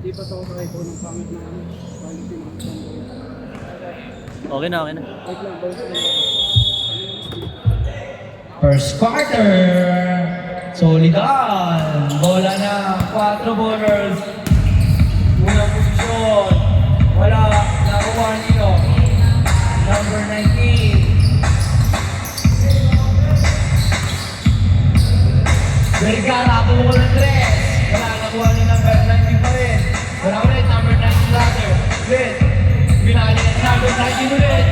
Di ba ako sakay ko ng pangit na ano? Quality ng isang boy. Okay na, okay na. Wait lang, boys. First quarter. Solidan. Bola na. 4 bowlers. Unang posisyon. Wala. Nakuha nito. Number 19. Vergara. Pumukul ng 3. Wala. Nakuha ni number 19 pa rin. Wala ulit. Number 19 ladder. Ulit. Binali na number 19 ulit.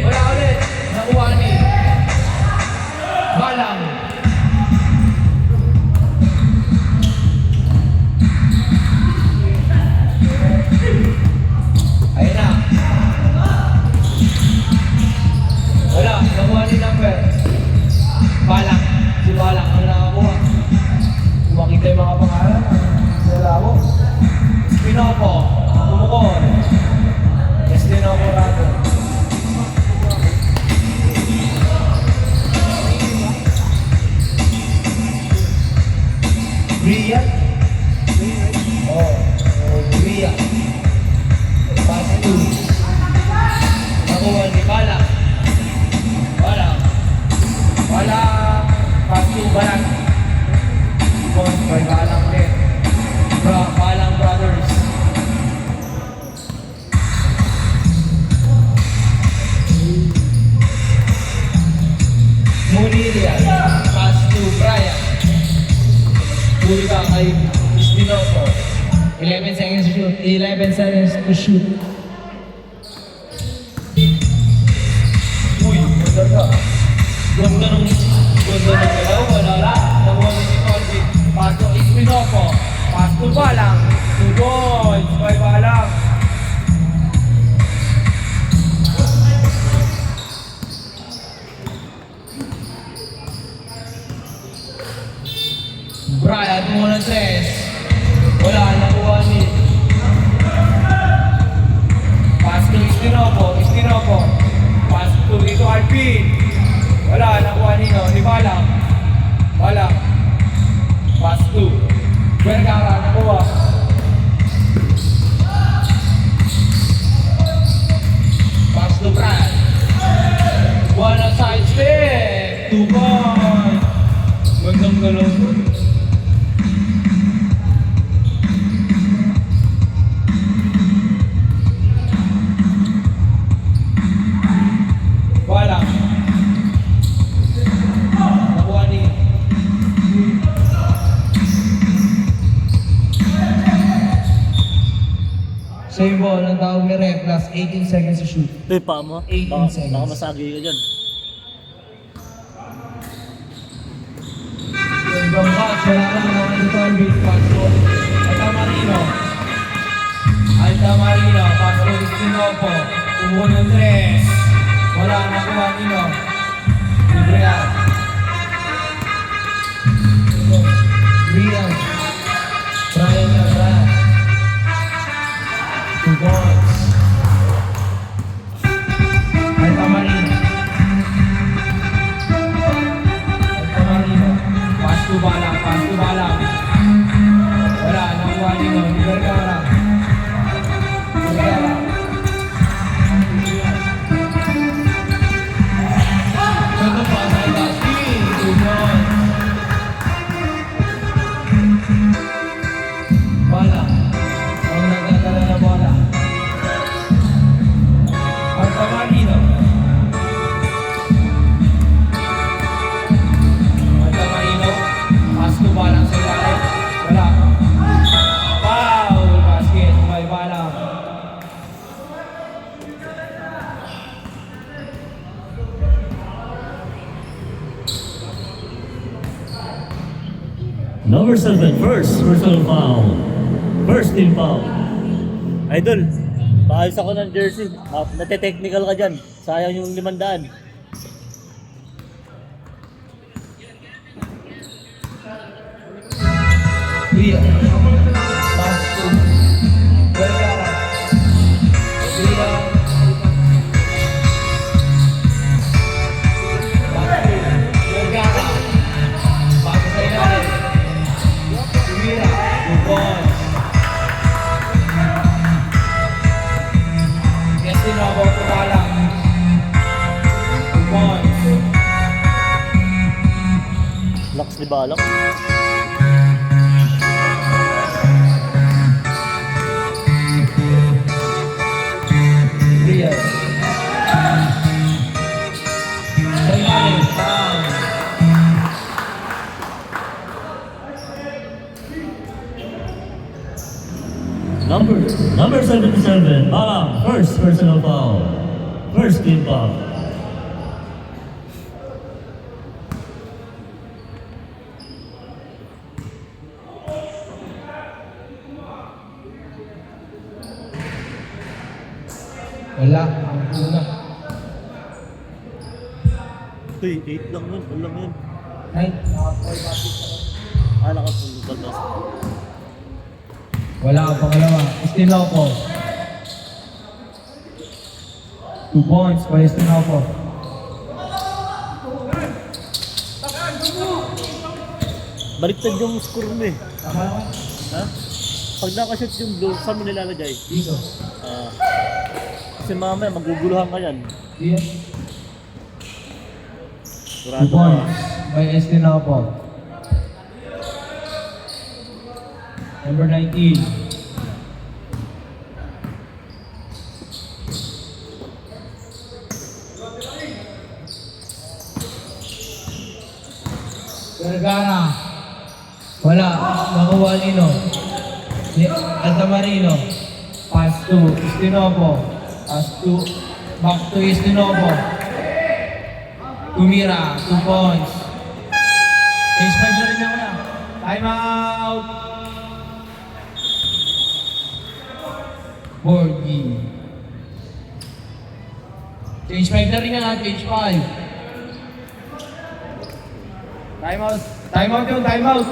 Wala ulit. Nakuha ni Balang. Ayun na. Wala, nakuha ni number. Balang. Si Balang ang nakakuha. Makita yung mga pangalan. Nalabo. Pinopo. Pumukol. Yes, din ako rato. Ria? Oh, Ria. Pass 2. Nakuha ni Balang. Balang. Balang. Pass 2, Balang. Point by Balang ulit. Balang Brothers. Muniria. Pass 2, Brian. Puri ka kay Espinoso. 11 seconds to shoot. 11 seconds to shoot. Uy, ganda ka. Ganda nung galaw. Wala lang. Nakuha ni Colby. Pass to Espinoso. Pass to Balang. 2 points by Balang. Brian, kumuha ng 3. Wala, nakuha ni pass to Istinopo. Pass to dito Alpin. Wala, nakuha ni Balang. Balang. Pass to Vergara, nakuha. Pass to Brian. Wala side step. 2 points. Magandang galaw. Same ball, ang tawag ni Ref, plus 18 seconds to shoot. Ito yung paa mo. 18 Baka seconds. masagi ka dyan. Yung ibang patch, wala lang mga dito ang base patch ko. Altamarino, pass to Sinopo. Umuha ng 3. Wala, nakuha nino. Libre. Brian. Brian na, Brian. 2 points. Altamarino. Pass to Balang. Wala, nakuha nino. Vergara. Ito pa, may basket. 2 points. Balang. Ang nagdadala na bola. Altamarino. Pass to Balang sa ilalim. Wala. Foul. Basket by Balang. Number 7, first personal foul. First team foul. Idol, paayos ako ng jersey. Nate-technical ka dyan. Sayang yung 500. Ria. Pass to Vergara. Ria. Pass to Vergara. Pass sa ilalim. Ria. 2 points. Di ba alam? Real. Dynamic. Foul. Number 77, Balang, first personal foul. First team foul. Wala. Ang una. Uy, 8 lang yun. Alam yun. Nine. Nakapulubal na. Wala ang pangalawa. Estinopo. 2 points by Estinopo. Baliktad yung score mo eh. Tama naman. Ha? Pag nakashoot yung blue, saan mo nilalagay? Dito. Kasi mamaya maguguluhan ka yan. Diyan. 2 Sigurado ka. points by Estinopo. Number 19. Vergara. Wala. Nakuha Nino. Altamarino. Pass to Estinopo. Pass to back to Estinopo. Tumira. 2 points. Case 5 na rin ako na. Time out. Borgi. Change 5 na rin nga, change 5. Time out. Time out yung time out.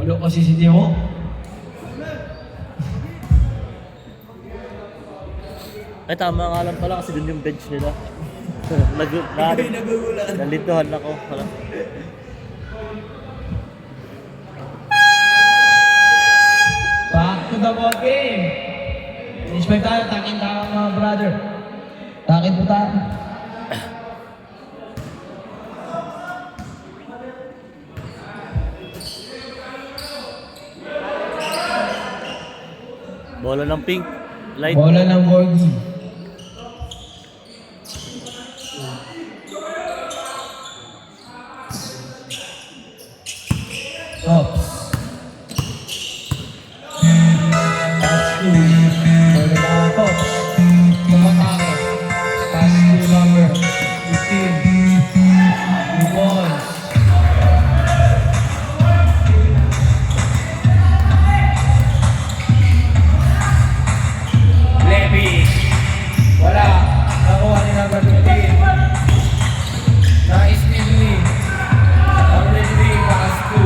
Walo kasi si Timo. Ay, tama nga lang pala kasi dun yung bench nila. Nalituhan ako. Back to the ball game. Change 5 tayo, takin tayo mga brother. Takin po tayo. Bola ng pink. Light. Bola ng Borgi. Tops. Pass to Bola ng Tops. Tumatake. Pass to number 15. 2 points. Levi. Wala. Nakuha ni number 15. Nice Midley. Number 3, pass to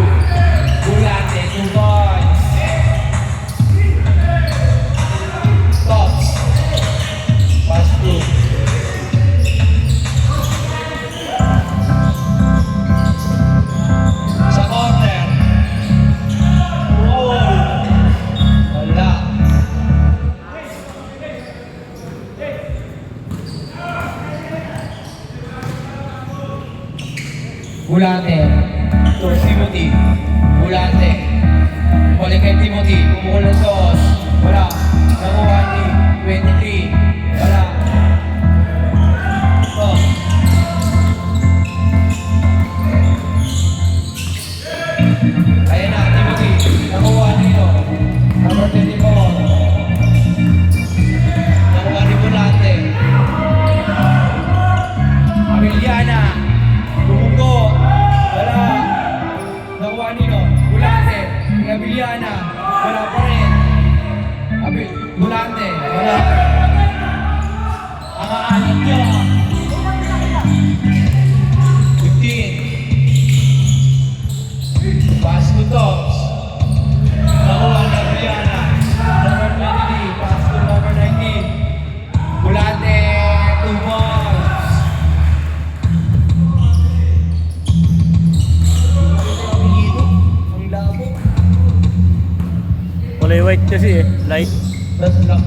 Bulate, 2 points. Tops. Pass to sa corner. Roll. Wala. Bulate. To Timothy. Bulate. Balik kay Timothy. Pumukul ng sos. Wala. Nakuha ni 23. Wala. To. Ayan na, Timothy. Nakuha nito. Number 24. Nakuha ni Bulate. Ameliana. Bumugo. Wala. Nakuha nino. Bulate. Ameliana. Wala pa rin. Bulate. Wala. Ang aanit nyo. 15. Pass to Tops. Nakuha ni Ameliana. Number 23. Pass to number 19. Bulate. 2 points. Ang labo. Kulay white kasi eh. Light. That's luck.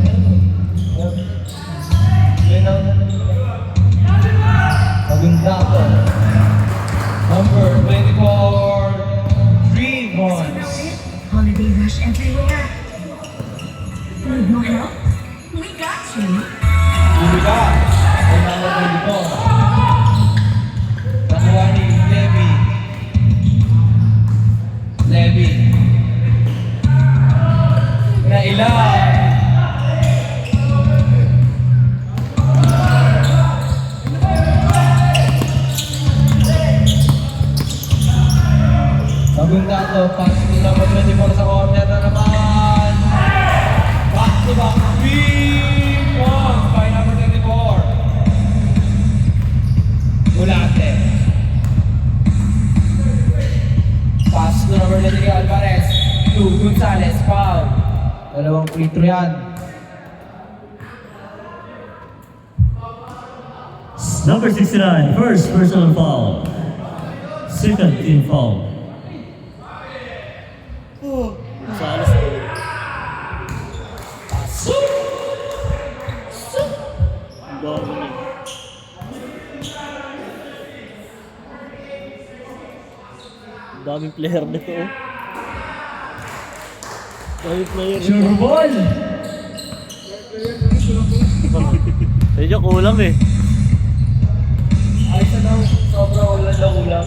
Dugong tatlo, pass to number 24 sa corner na naman. Back to back, 3 points by number 24. Ulate. Pass to number 23, Alvarez. To Gonzalez, foul. Dalawang free throw yan. Number 69, first personal foul. Second team foul. Salas. Ang dami na. Ang daming player nito. Oh. Daming player nito. Sure ball. Medyo kulang eh. Ay, sa daw, sobrang ulan daw ulam.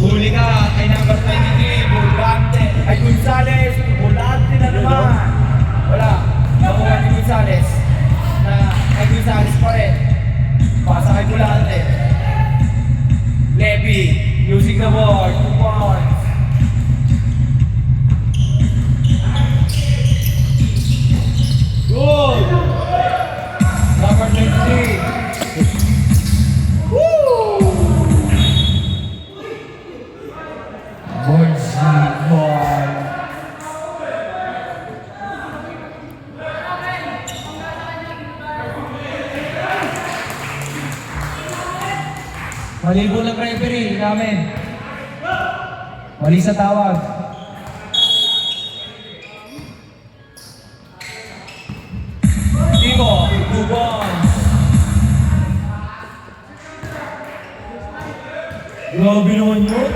Huli ka kay number 23, Bulgante. Ay, Gonzalez, Bulgante na naman. Wala, nakuha ni Gonzalez. Ay, Gonzalez pa rin. Pasa kay Bulgante. Levy, using the board, 2 points. Good! Number 23. Boy. Mali po ng referee namin. Mali sa tawag. Timo, 2 points. Grabe naman yun.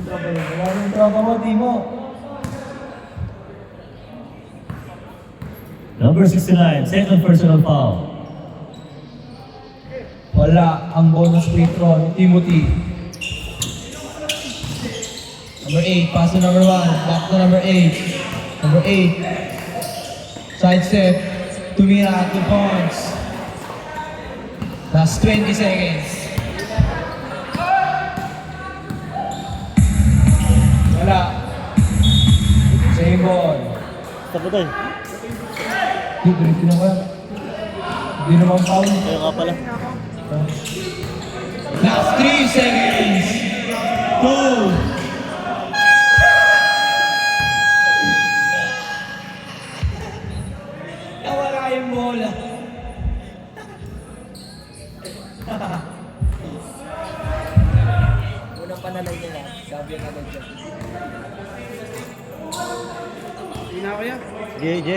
Wala nang tropa mo, Timo. Number 69, second personal foul. Wala ang bonus free throw ni Timothy. Number 8, pass to number 1. Back to number 8. Number 8. Side step. Tumira, 2 points. Last 20 seconds. Wala. Same ball. Tapos tayo. Hindi na ba? Hindi naman foul. Kaya ka pala. Last 3 seconds. 2. Nawala yung bola. Unang panalay nila. Sabi na agad dyan. Hindi na kaya. JJ.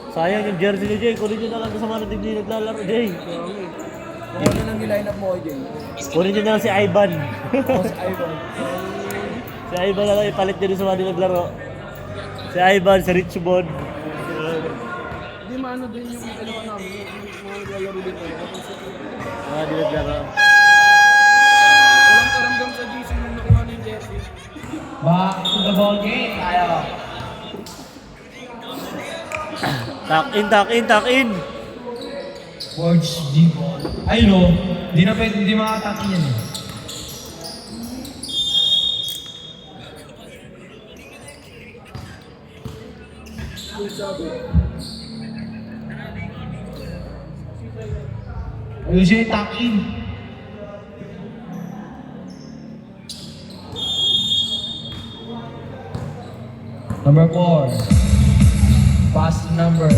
Sayang yung jersey ni Jay. Kunin nyo na lang sa mga hindi naglalaro, Jay. Kung ano lang yung lineup mo, Jay? Kunin nyo na lang si Ivan. O si Ivan. Si Ivan na lang ipalit nyo sa mga hindi naglaro. Si Ivan, si Richmond. Hindi maano din yung dalawa namin. Yung mga naglalaro dito. Mga hindi naglaro. Walang karamdam sa GC nung nakuha niya yung jersey. Back to the ball game. Tayo. Tuck in. Words deep ball. Ay no, di na pwede, di makatakin yan eh. Ayun siya, tuck in. Number 4. Pass number.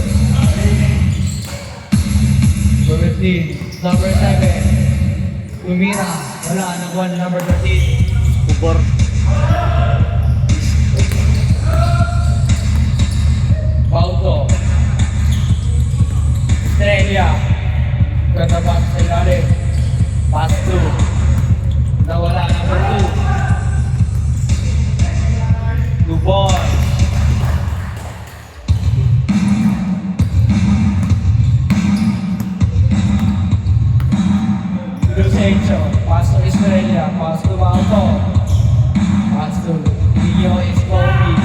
Number 15. Number 7. Tumira. Wala, nakuha na number 13. Kubor. Pauto. Estrella. Ganda pass sa ilalim. Pass 2. Nawala number 2. 2 points. Lucencio. Pass to Estrella. Pass to Pauto. Pass to Leo Escobi.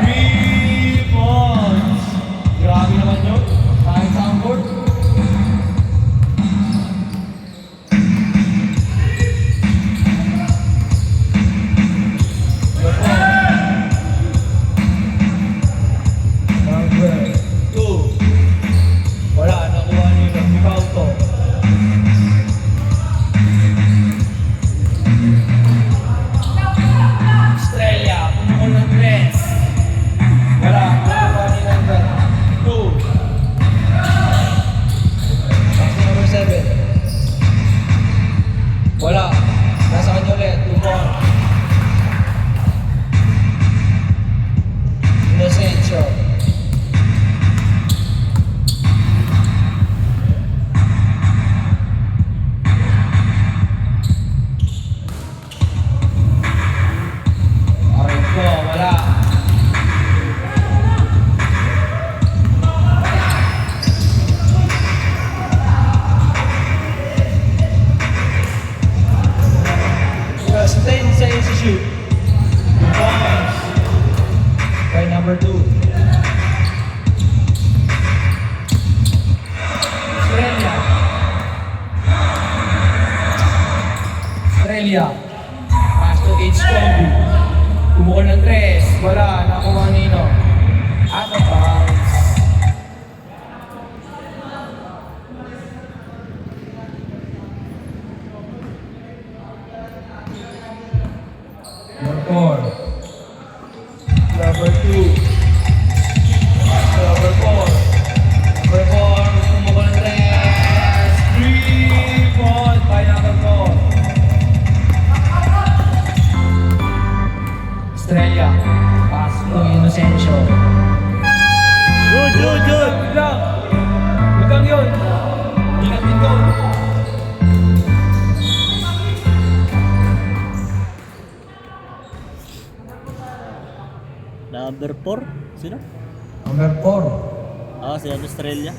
3 points. Grabe naman yun. Kahit sa ang board. Estrella. Pass to H. Combi. Kumuha ng 3. Wala. Nakuha nino. Out of bounds. Number 4. Number 2. Number 4. Number 4. Kumuha ng 3. 3 point by number 4. Estrella. Pass to Inocencio. Good, good, good. Good lang. Good lang yun. Ingat din ko. Number 4. Sino? Number 4. Ah, si Australia.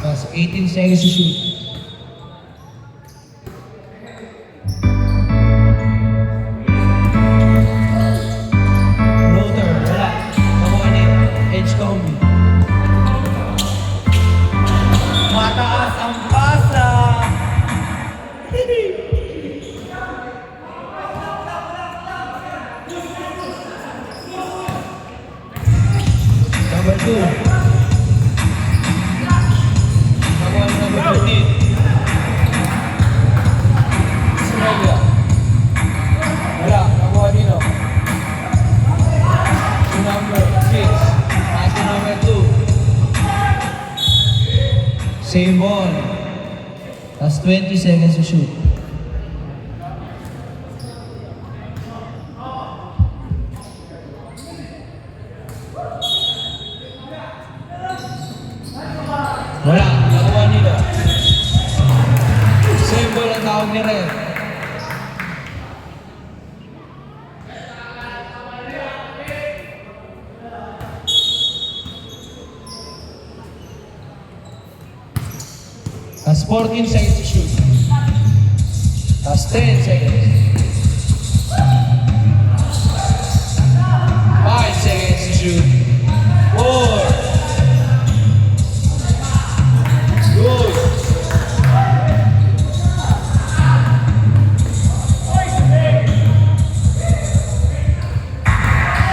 Plus 18 seconds to shoot. Floater, wala. Nakuha ni Edge Combi. Mataas ang pasa! Number 2. Nakuha ni number 13. Estrella. Wala. Nakuha nino. Si number 6. Si number 2. Same ball. That's 20 seconds to shoot. Wala. Nakuha nila. Same ball ang tawag ni Red. That's 14 seconds to shoot. That's 10 seconds. 5 seconds to shoot. 4. Good.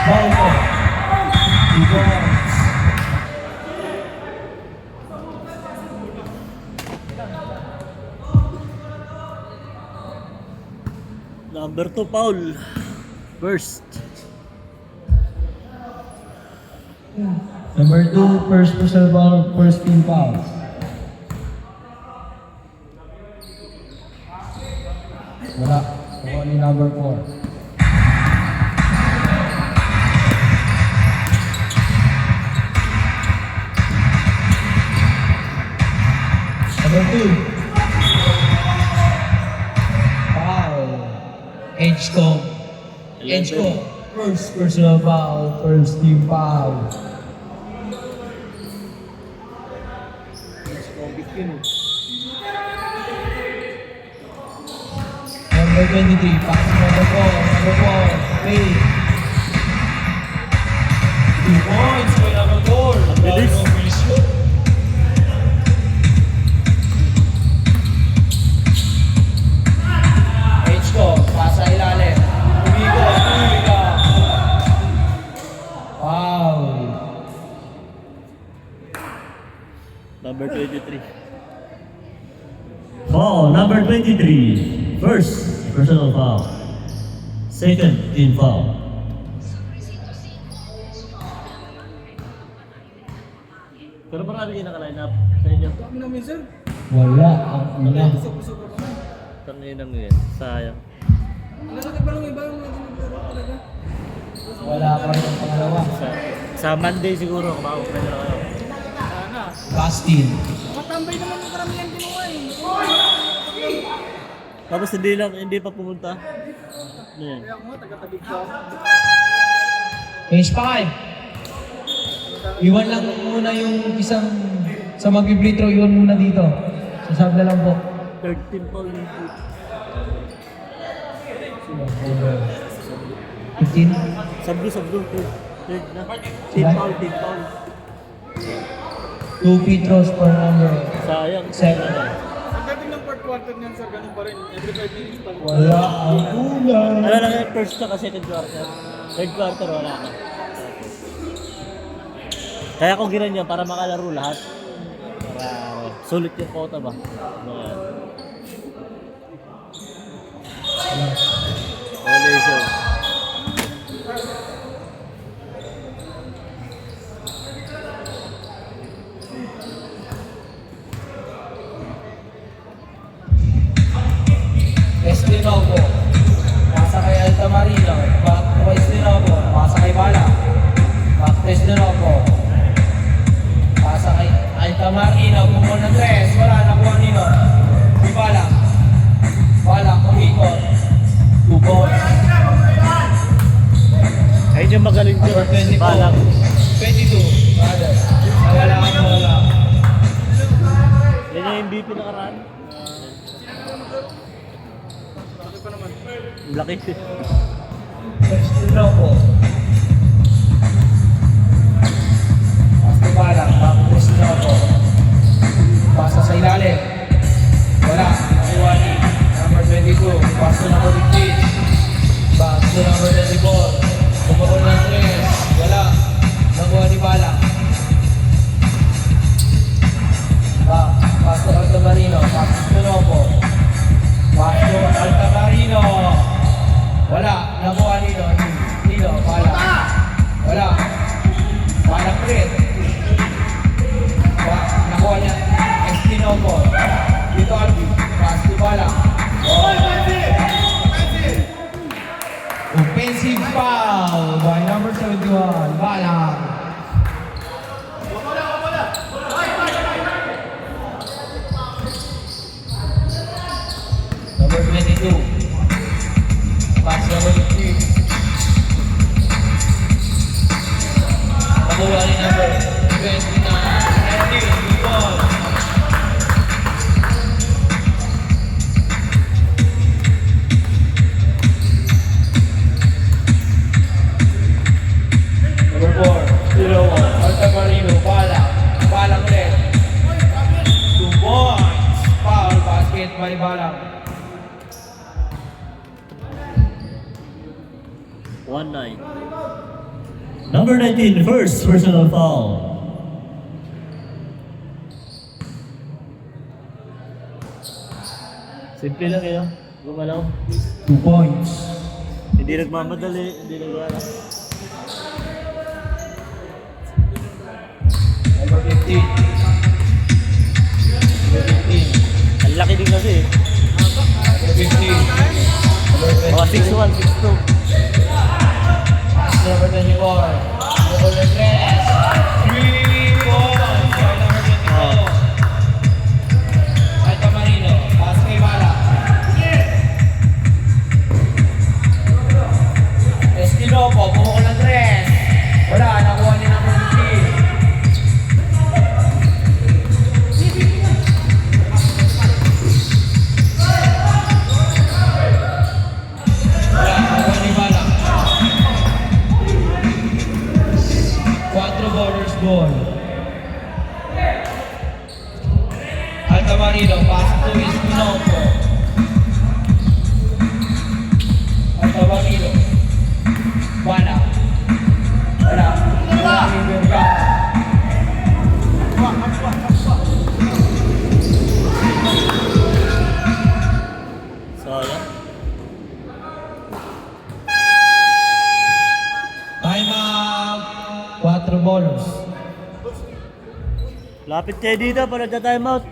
Ball po. Number 2, Paul. First. Number 2, first personal ball, first team foul. Wala. Nakuha ni number 4. Number 2. Foul. Edgecomb. Edgecomb. First personal foul, first team foul. Number 23, pass to number 4, play. 2 points by number 4. bilis. Bilis yun. Edgecomb, pasa ilalim. Umigo. Wow. Number 23. Foul, number 23. First, personal foul. Second, team foul. Pero marami kayo naka-line up sa inyo. Kami namin, sir. Wala ang ina. Busog-busog pa kami. Tanginang yan. Sayang. Lalaki pa lang iba yung mga naglaro talaga. Wala pa rin ang pangalawa. Sa Monday siguro, makakapay na kayo. Sana. Bastin. Matambay naman yung karamihan kinuha eh. Tapos hindi pa pumunta. Ano yan? Kaya ako nga, taga-tabig ka. Page 5. Iwan lang muna yung isang sa mag-free throw, iwan muna dito. Sa sub na lang po. 13 foul yung 15. Sabdo. Third na. Team foul. 2 free throws per number. Sayang. 7. Ang dating ng fourth quarter niyan sir, ganun pa rin. Every 5 minutes pa rin. Wala ang kulang. Ano lang yung first ka kasi second quarter. Third quarter wala ka. Kaya kung ginanyan para makalaro lahat. Para sulit yung quota ba? Ayan. Ole siya. Estinovo. Pasa kay Altamarino. Back to Estinovo. Pasa kay Bala. Back to Estinovo. Pasa kay Altamarino. Pumul ng 3. Wala. Nakuha nino. Si Bala. Bala. Kumikot. 2 balls. Ayun yung magaling Number dyan. 24. Balang. 22. Brother. Wala ka wala. Yan yung MVP na karaan. Laki pa naman. Laki. Estinovo. Pasa kay Bala. Back to Estinovo. Pasa sa ilalim. Wala. Nakuha ni number 22. Pass to number 15. Back to number 24. Bumabol ng 3. Wala. Nakuha ni Bala. Pass to Altamarino. Pass to Estinovo. Pass to Altamarino. Wala. Nakuha nino. Nino. Bala. Wala. Bala ulit. Nakuha niya. Estinovo. Dito Albi. Pass to Bala. Offensive foul by number 71, Bala. Number 22. Pass number 15. Nakuha ni number 29. Andy, good ball. Number 4, Silowo, Altamarino, Bala. Bala ulit. 2 points. Foul basket by Bala. 1-9. Number 19, first personal foul. Simple lang yun. Gumalaw. 2 points. Hindi nagmamadali, hindi nagwala. Number 15. Number 15. Ang laki din kasi eh. Number 15. Number 22. Mga 6'1", 6'2". Number 24. Number 3. 3 points by number 24. Altamarino. Pass kay Bala. Estinovo. Bumukol ng 3. Wala. Nakuha ni number 15. Wala. Nakuha ni Bala. 4 borders ball. Altamarino, pass to Estinovo. Altamarino. Bala. Wala. Wala. Wala. Sayang. Time out. 4 ballers. Lapit kayo dito para nagta-time out.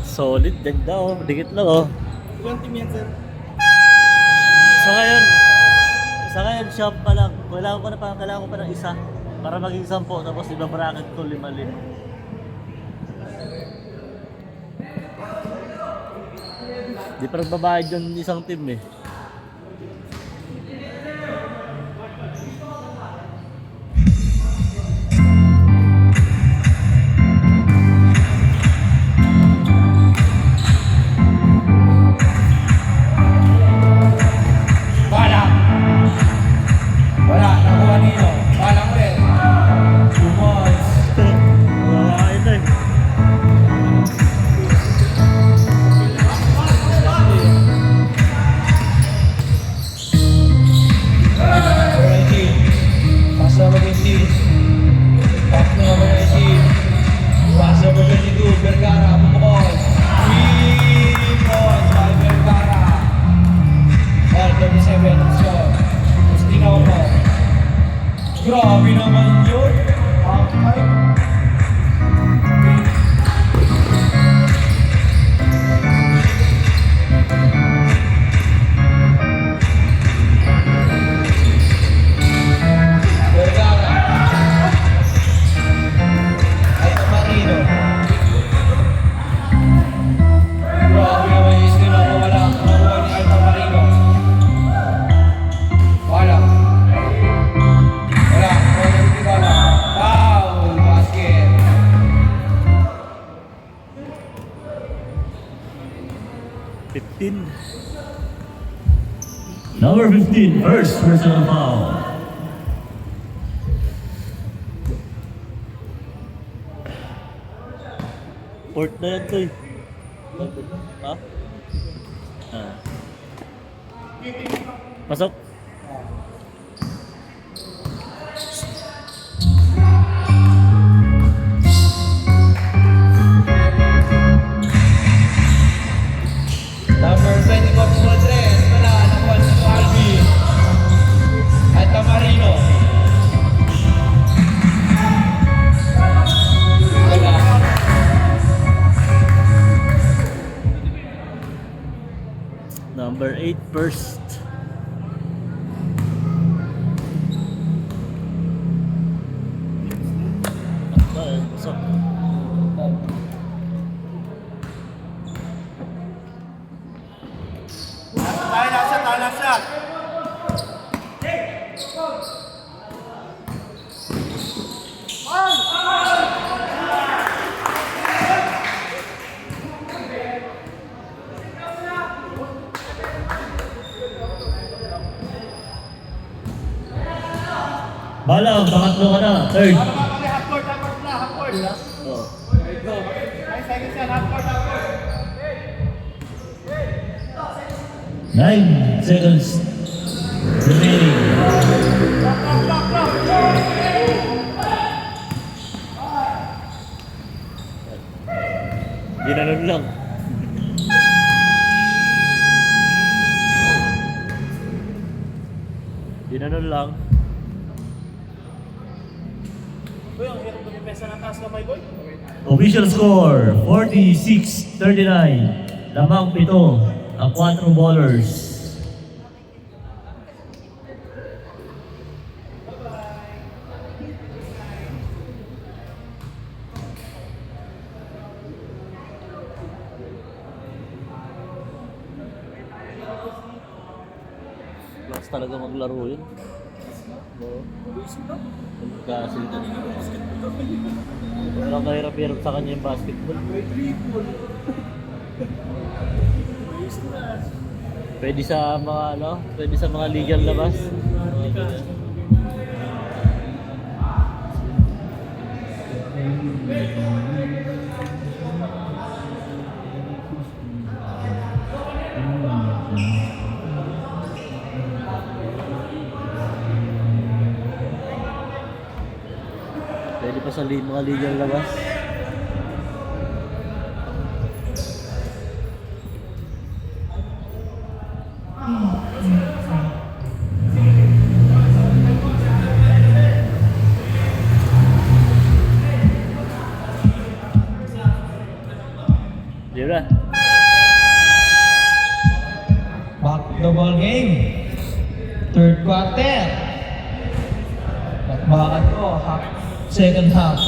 Solid, ganda oh. Dikit lang oh. Ilang team yan sir? Sa ngayon, shop pa lang. Kailangan ko pa ng isa para maging 10, tapos iba-bracket ko 5-5. Di pa nagbabayad yung isang team eh. 15. Number 15, first personal foul. Port na yan to eh. Ha? Ah. Pasok. Number 24 small dress, wala, nakuha si Alvin. At Tamarino. Wala. Number 8, first. Pasok. Tayo na siya. Balang, pangatlo ka na. Third. Half court. Oh. 5 seconds yan, half court. 9 seconds remaining. Ginanon lang. Ginanon lang. Boy, ang hirap lumipesa ng taas kamay, boy. Official score, 46-39. Lamang 7 ang 4 ballers. Lakas talaga maglaro yun. Oo. Kasi walang kahirap-hirap sa kanya yung basketball. Pwede sa mga pwede sa mga legal labas. Pwede pa sa mga legal labas. Diba? Back to the ball game. Third quarter. Bakbakan ko, second half.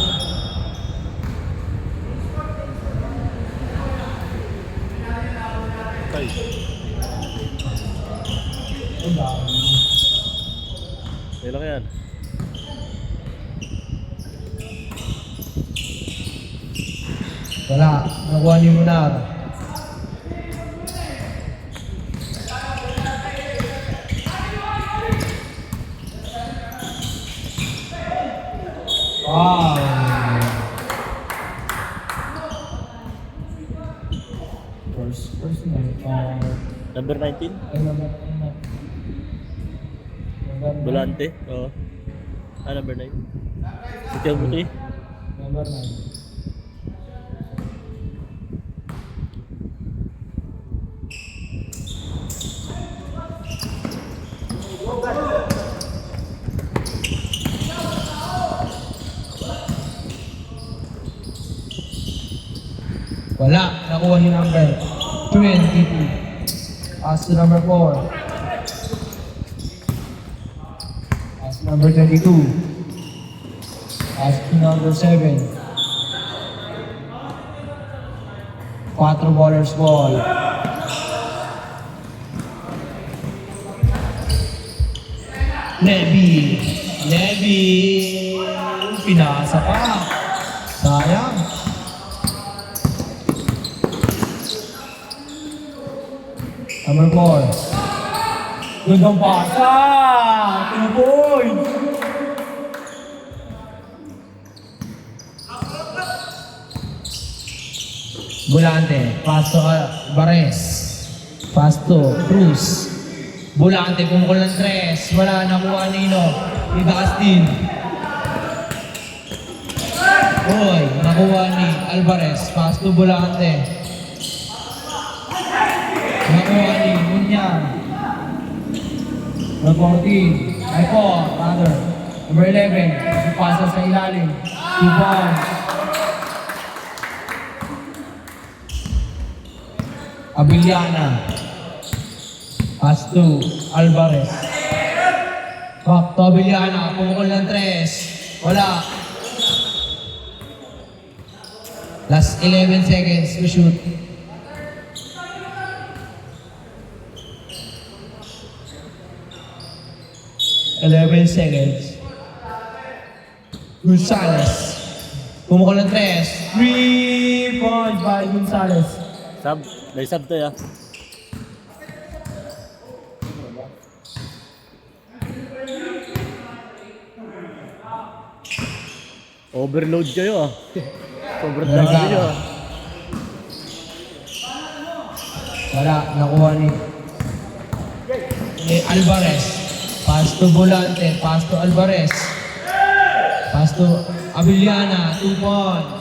Ilang yan? Wala, nakuha ni Munar. Wow. First Number 19? Volante? Oo. Number 9. Si Teo Buti? Number 9. Wala, nakuha ni number 22. As to number 4. As to number 22. As to number 7. 4 ballers ball. Levy. Pinasa pa. Sayang. Number 4. Gandang pasa! 2 points! Bulante, pass to Bares. Pass to Cruz. Bulante, pumukol ng 3. Wala, nakuha Nino. Ida Castin. Uy, nakuha ni Alvarez. Pass to Bulante. Nakuha ni Munyan. Number 14. Ay po, rather. Number 11. Pasa sa ilalim. 2 points. Abiliana. Pass to Alvarez. Back to Abiliana. Pumukol ng 3. Wala. Last 11 seconds to shoot. Gonzales. Pumukol ng 3. 3 points by Gonzales. Sub. May sub to ya. Overload kayo ah. Sobrang dami nyo ah. Wala, nakuha ni Alvarez. Pass to Volante, pass to Alvarez. Pass to Abiliana, 2 points.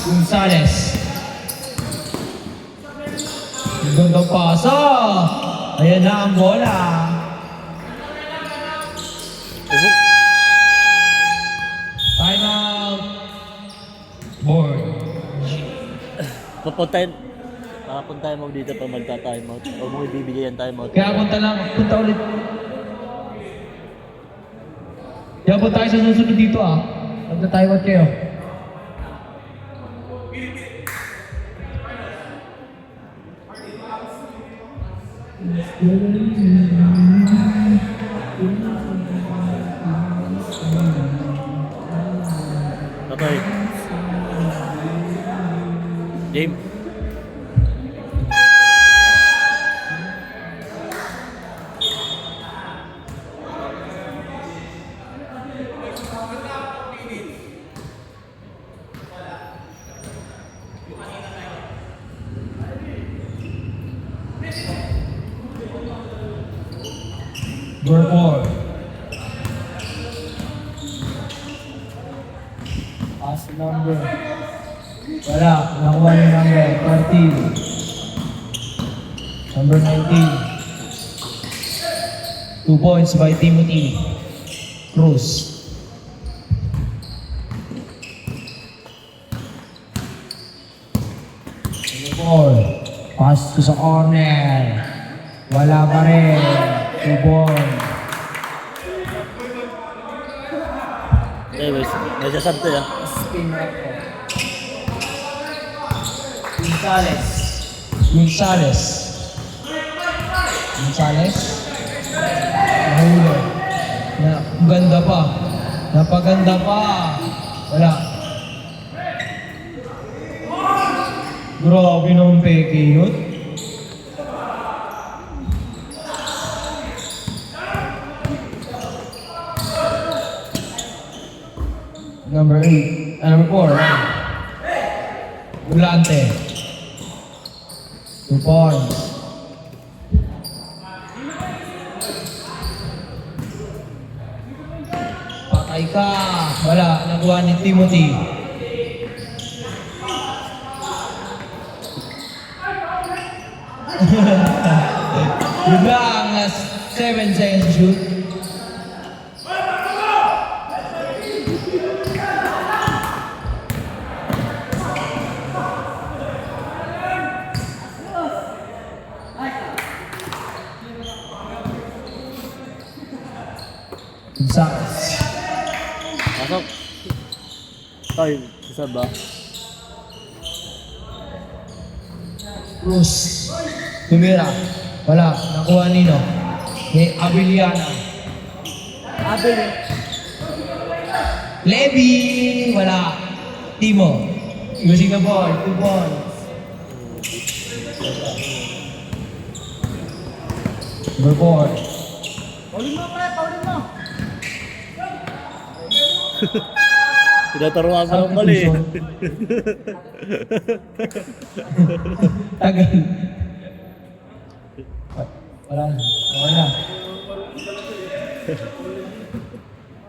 Gonzales. Gandang pasa. Ayan na ang bola. Time out. Board. Papuntahin mo dito pa magta-timeout. Huwag mo ibibigay ang timeout. Kaya punta ulit. Kaya punta tayo sa susunod dito ah. Magta-time out kayo. Okay. Game. Number 4. Pass number. Wala. Nakuha ni number 13. Number 19. 2 points by Timothy Cruz. Number 4. Pass to sa corner. Wala pa rin. 2 points. Anyways, may sasab to ya. Spin up po. Gonzales. Gonzales. Gonzales. Nahuli. Ganda pa. Napaganda pa. Wala. Grabe ng peke yun. Number 8. Number 4. Bulante. 2 points. Patay ka. Wala. Nakuha ni Timothy. Yun lang. Last 7 seconds to shoot. Gonzales. Pasok. Ay, sasab ba? Cruz. Tumira. Wala. Nakuha nino. Ni Abiliana. Levi. Wala. Timo. Using the ball, 2 points. Number 4. Pauling mo, pre! Pauling mo! Tinataruan ka ng mali. Tagal. Wala na. Okay na.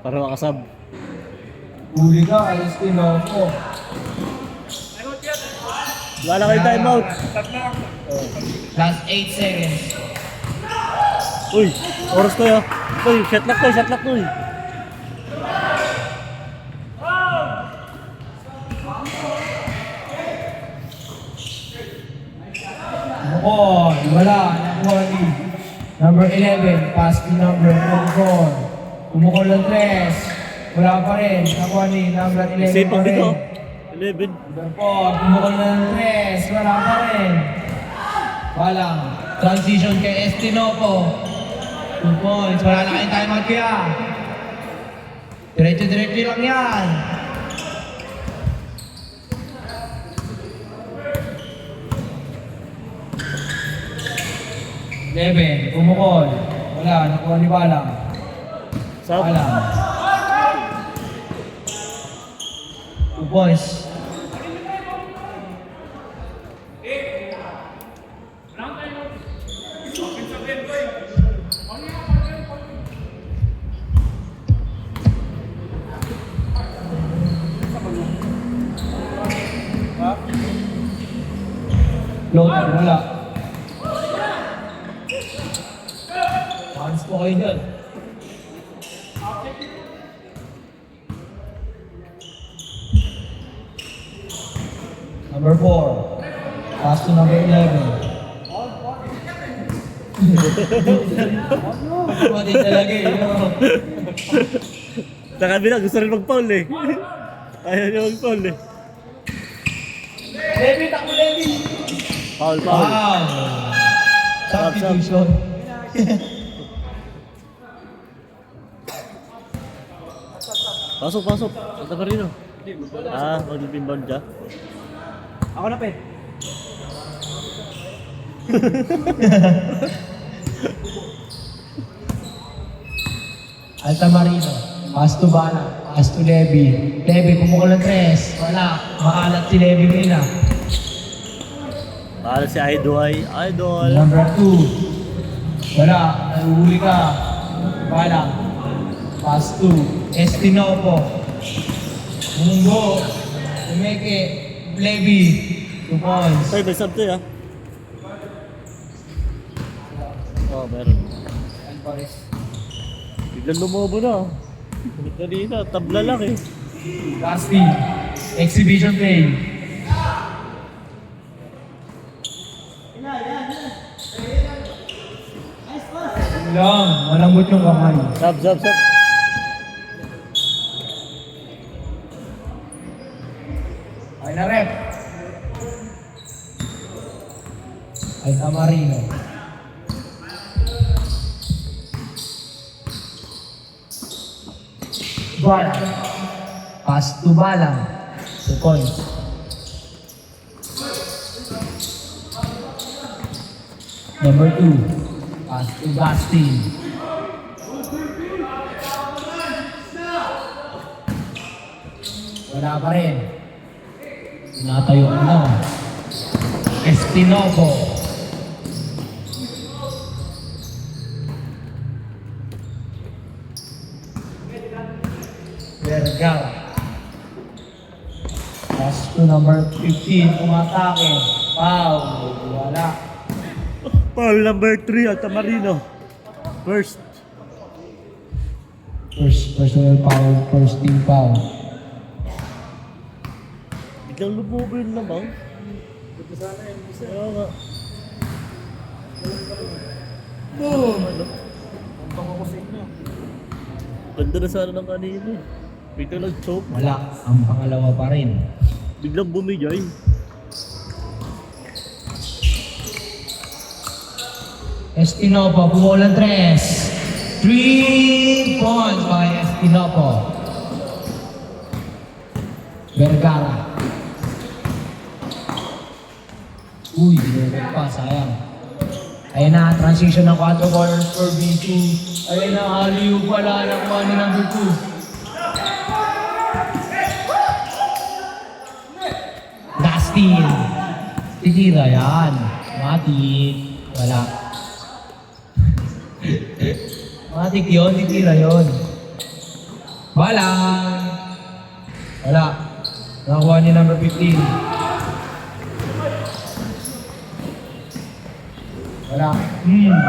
Para makasab. Huli ka, alas ko. Wala kayo timeout. Last 8 seconds. Uy, oras ko yun. Uy, shot lock to eh. Oh, wala. Nakuha ni number 11. Pass to number 4. Kumukol ng 3. Wala pa rin. Nakuha ni number 11 Safe pa ang rin. dito. 11. Number 4. Kumukol ng 3. Wala pa rin. Walang. Transition kay Estinopo. 2 points. Wala na kayong timeout kaya. Diretso-diretso lang yan. Eleven, kumukol. Wala, nakuha ni Balang. Sab. Balang. 2 points. Floater, wala. Chance po kayo dyan. Number 4. Pass to number 11. Pati talaga eh. Sa kabila, gusto rin mag-foul eh. Ayaw niya mag-foul eh. Levi, takbo Levi! Foul. Wow! Substitution. Pasok. Santa Marino. Mag-inbound ka. Ako na, Pet. Alta Marino. Pass to Bana. Pass to Levi. Levi, kumukul ng 3. Wala. Maalat si Levi nila. Para si Idol. Number 2. Wala. Nahuhuli ka. Bala. Pass to Estinopo. Munggo. Umeke. Levi. 2 points. Ay, may sub to ah. Oh, meron. Alvarez. Biglang lumobo na. Kanina, tabla lang eh. Lastly, exhibition play. Lang, malambot yung kamay. Sub. Ay na rep. Ay Tamarino. Balang. Pass to Balang. 2 points. Number 2. Pass to Bastin. Wala pa rin. Tinatayuan na. Estinopo. Vergara. Pass to number 15. Umatake. Foul. Wala. Foul number 3, Alta Marino. First. First personal foul. First team foul. Biglang lumobo yun lamang. Kaya nga. Boom! Ganda na sana ng kanina eh. Biglang nag-choke. Wala. Ang pangalawa pa rin. Biglang bumigay. Estinopo, bumolang 3. 3 points by Estinopo. Vergara. pa, sayang. Ayun na, transition ng 4 corners for B2. Ayun na, alley-oop wala na kuha ni number 2. Dustin. Titira yan. Matik. Wala. Matik yun, titira yun. Balang. Wala. Nakuha ni number 15. Wala.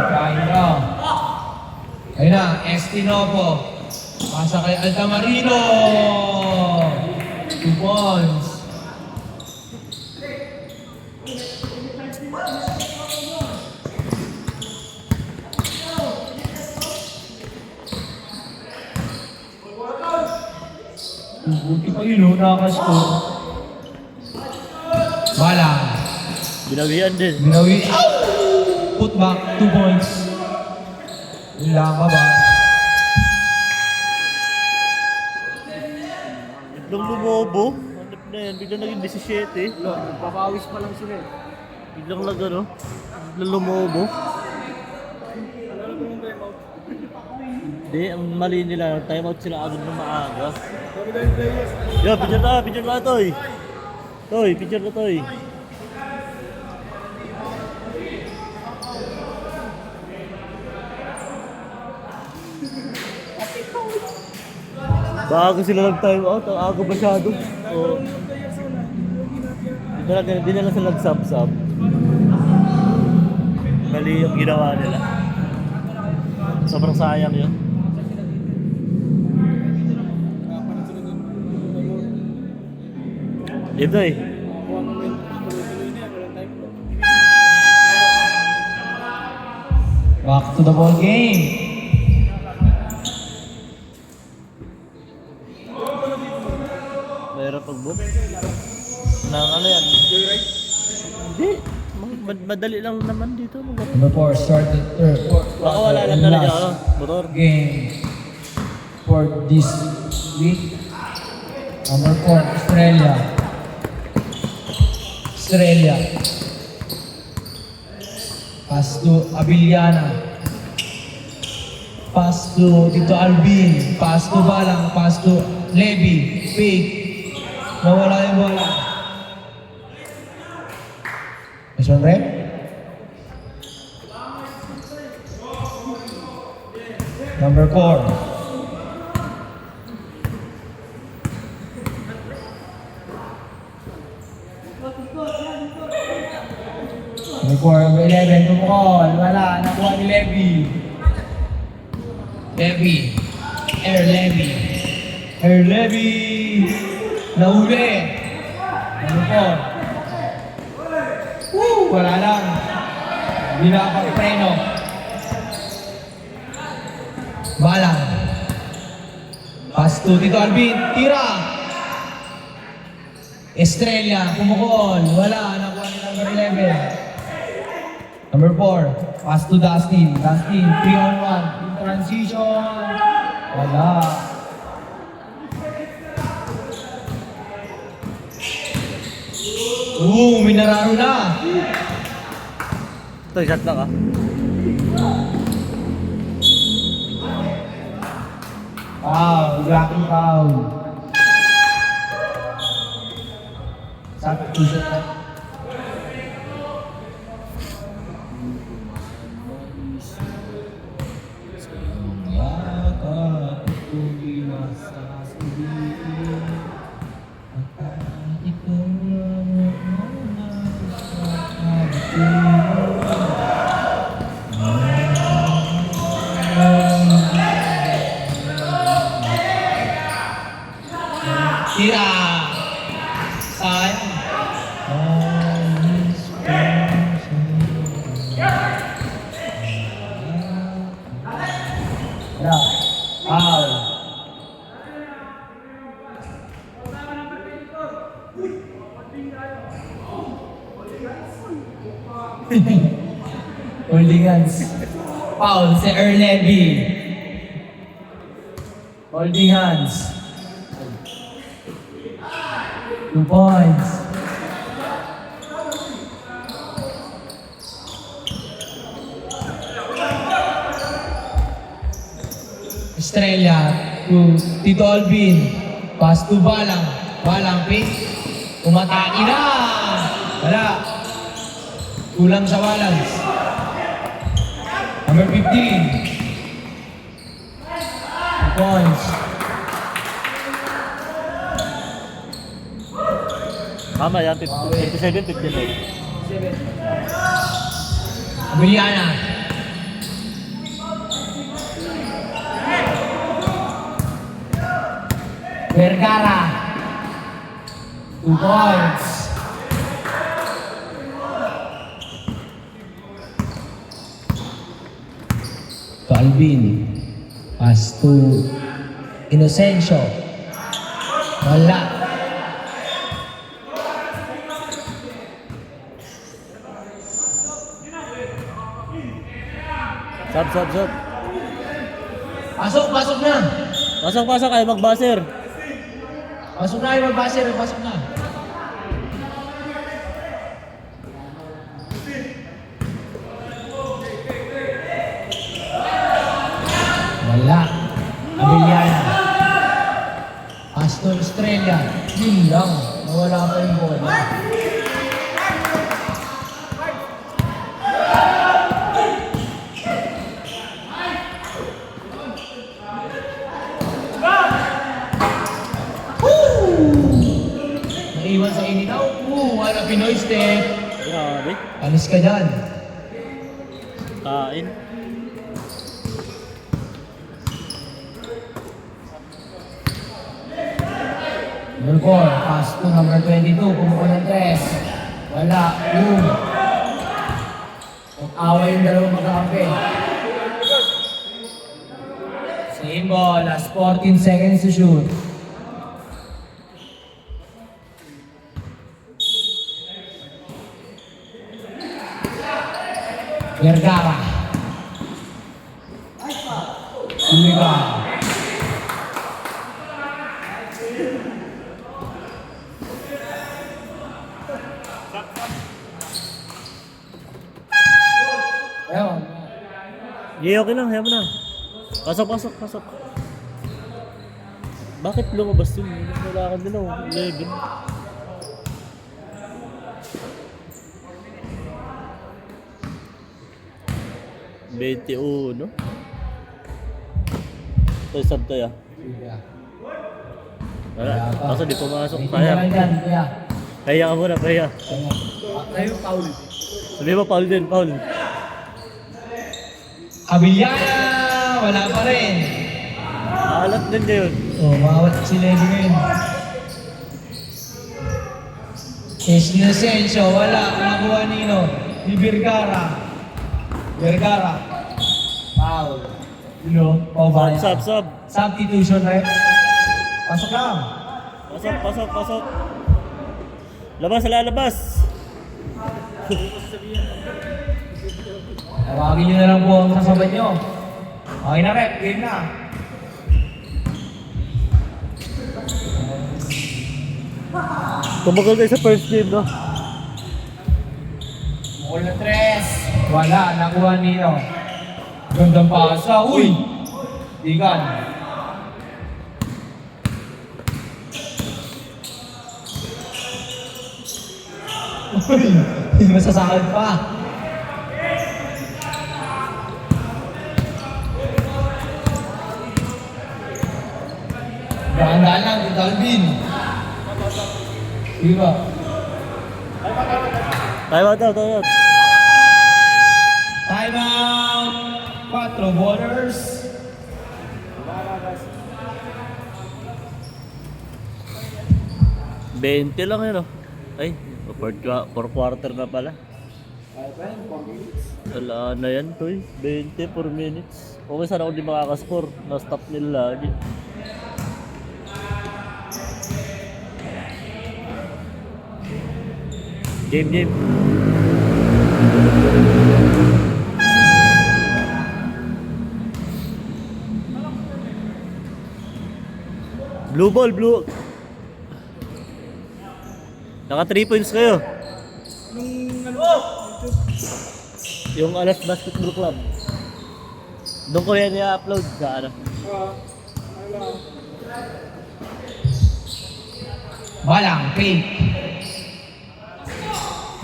Kain ka. Ayun na, Estinopo. Pasa kay Altamarino. 2 points. Buti pa yun, nakaka-score. Wala. Binawian din. Binawi. Put back, 2 points. Yun lang ka ba? Biglang lumobo. Hanap na yan. Biglang naging 17. Papawis pa lang sila eh. Biglang ano. Biglang lumobo. Hindi, ang mali nila. Time out sila agad na maaga. Yo, picture na, Toy. Toy, picture na, Toy. Bago sila nag-time out, ang aga masyado. So, hindi na lang sila nag-sub-sub. Mali yung ginawa nila. Sobrang sayang yun. Ito eh. Back to the ball game. Mayroon pag-book. Ano yan? Hindi. Madali lang naman dito. Number 4, start the third. Baka wala lang talaga ako. Motor. Game for this week. Number 4, Australia. Pass to Abiliana. Pass to Tito Alvin. Pass to Balang. Pass to Levy. Fake. Nawala yung bola. This one, Rep? Number 4. Number 11, tumukol. Wala, nakuha ni Levy. Air Levy. Nahuli. Number 4. Wala lang. Hindi nakapag-preno. Balang. Pass to Tito Alvin. Tira. Estrella, pumukol. Wala, nakuha ni number 11. Number 4, pass to Dustin. 3-on-1. In transition. Wala. Minararo na. Ito, shot lang ah. Foul, blocking foul. Substitution. Tira! Sayang. Wala. Foul. Holding hands. Foul si Erlevy. Holding hands. 2 points. to Tito Alvin. Pass to Balang. Balang, pink. Umatake na! Wala. Kulang sa balance. Number 15. 2 points. Tama yan, 57, 59. Abiliana. Vergara. 2 points. To Alvin. Pass to Inocencio. Wala. Sub. Pasok na. Pasok, kayo mag-buzzer. Pasok na yung mag-baser, pasok na. Wala. Abiliana. Pastor Estrella. Yun lang. Nawala pa yung bola. Naiwan sa initaw. Wala Pinoy step. Grabe. Alis ka dyan. Kain. Number 4, pass to number 22, kumuha ng 3. Wala, boom. Mag-away yung dalawang magkakampi. Same ball, last 14 seconds to shoot. Vergara. Uliga. Ayun. Okay lang, hayaan mo na. Pasok. Bakit lumabas yun? Wala ka din ako, 11. no? Ito, sub tayo. Wala, kaso di pumasok. Kaya lang dyan, kuya. Kaya ka muna, kaya. Tayo, Paul. Sabi mo, foul din, foul. Abiliana! Wala pa rin. Alat din niya yun. Mawat si Lady ngayon. Inocencio, wala. Nakuha nino. Ni Vergara. Foul. Pabaya. Sub. Substitution, right? Pasok lang. Pasok. Labas. Tawagin nyo na lang po ang kasabay nyo. Okay na, rep. Game na. Tumagal tayo sa first game, no? Mukul na 3. Wala. Nakuha nino. Gandang pasa. Uy! Digan. Uy! Masasakal pa. Dahan-dahan lang, Tito Alvin. Diba? Time out. Time out! 4 ballers. $20 lang yun, no? Ay, per quarter na pala. Wala na yan, toy. 20 per minutes. Okay, sana ako di makakascore. Na-stop nila lagi. Game. Blue ball. Naka 3 points kayo. Yung Alas Basketball Club. Doon ko yan i-upload sa ano. Balang, fake.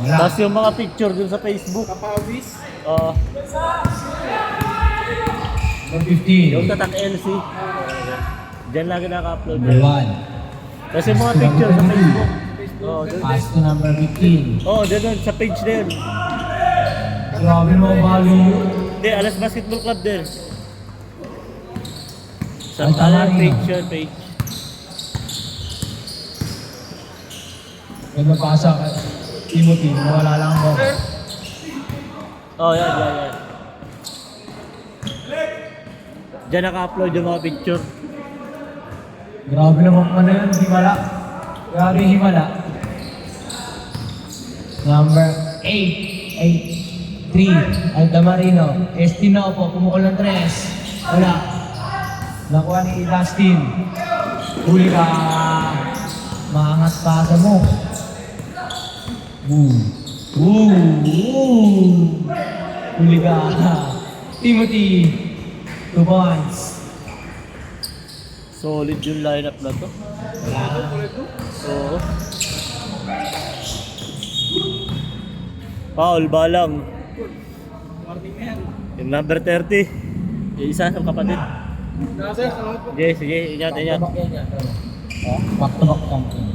Wala. Tapos yung mga picture dun sa Facebook. Kapawis. Number 15. Yung tatak LC. Diyan lagi naka-upload. Number 1. Tapos yung mga picture sa Facebook. Dun. Pass to number 15. Dun sa page na yun. Grabe mo value. Hindi, Alas Basketball Club din. Sa Ang tama rin, page no? yun, page. May mapasa ka. Timothy, wala lang ako. Yan. Diyan naka-upload yung mga picture. Grabe naman ano yun, himala. Grabe yung himala. Number 8. 3. Altamarino. Estinopo, pumukol ng 3. Wala. Nakuha ni Dustin. Huli ka. Maangat pasa mo. Huli ka. Timothy. 2 points. Solid yung lineup na to. Oo. Paul Balang. Warning na yan. Yung number 30. Yung isa sa kapatid. Sir, salamat po. Sige, ingat. Back to back champion.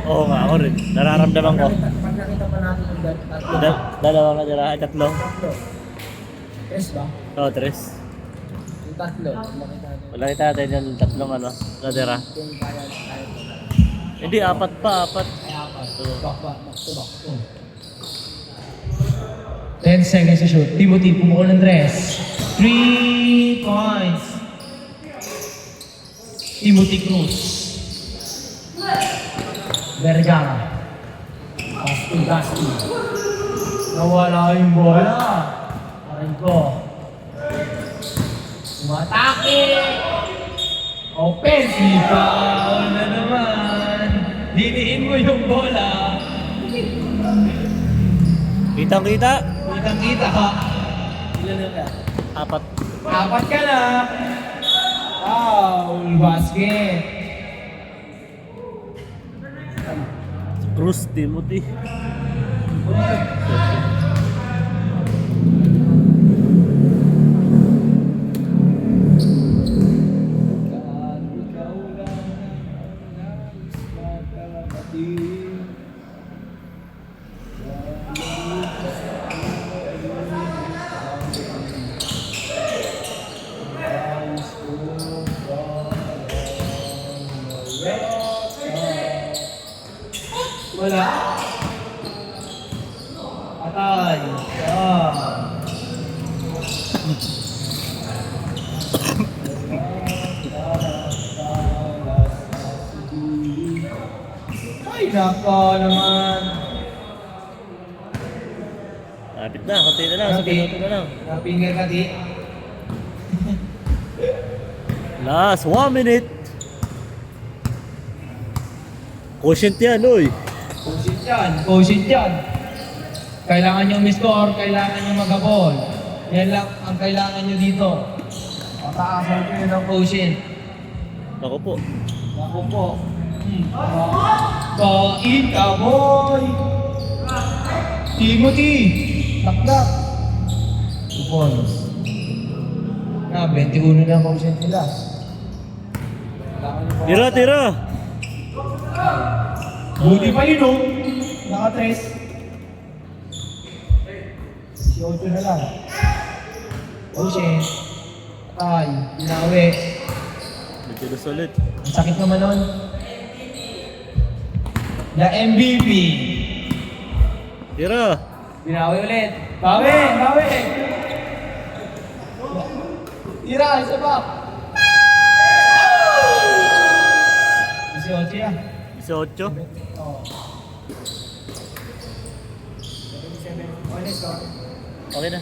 Oo nga, ako rin. Nararamdaman ko. Pag nakita pa natin yung tatlo. Dalawa nga nila, tatlo. Tres ba? Tres. Yung tatlo. Makita natin. Wala kita natin yung tatlong nadira. Kung kaya tayo. Hindi, apat pa. Back to back. 10 seconds to shoot. Timothy, pumukol ng 3. 3 points. Timothy Cruz. Vergara. Pass to Dusty. Nawala yung bola. Aray ko. Umatake. Offensive foul na naman. Diniin mo yung bola. Kitang-kita. Kitang-kita ka. Ilan na ka? Apat. 4 ka na. Foul. Basket. Cruz, Timothy. Wala. Atay. Ay, nako naman. Lapit na, konti na lang. Sa minuto na lang. Napinger ka, di? Last 1 minute. Quotient yan, oy. Quotient yan. Kailangan nyo score, kailangan nyo magabol. Yan lang ang kailangan nyo dito. Pataasan ko yun ang quotient. Ako po. Ako po. Kain ka, boy! Timothy! Takdak! 2 points. 21 na ang quotient nila. Tira! Buti pa yun, oh. Naka-3. 18 na lang. Quotient. Tay. Binawi. Nagkilos ulit. Ang sakit naman nun. The MVP. Tira! Binawi ulit. Bawi! Tira, isa pa. 18 yan. 18. Oo. 77. Okay, let's go. Okay na.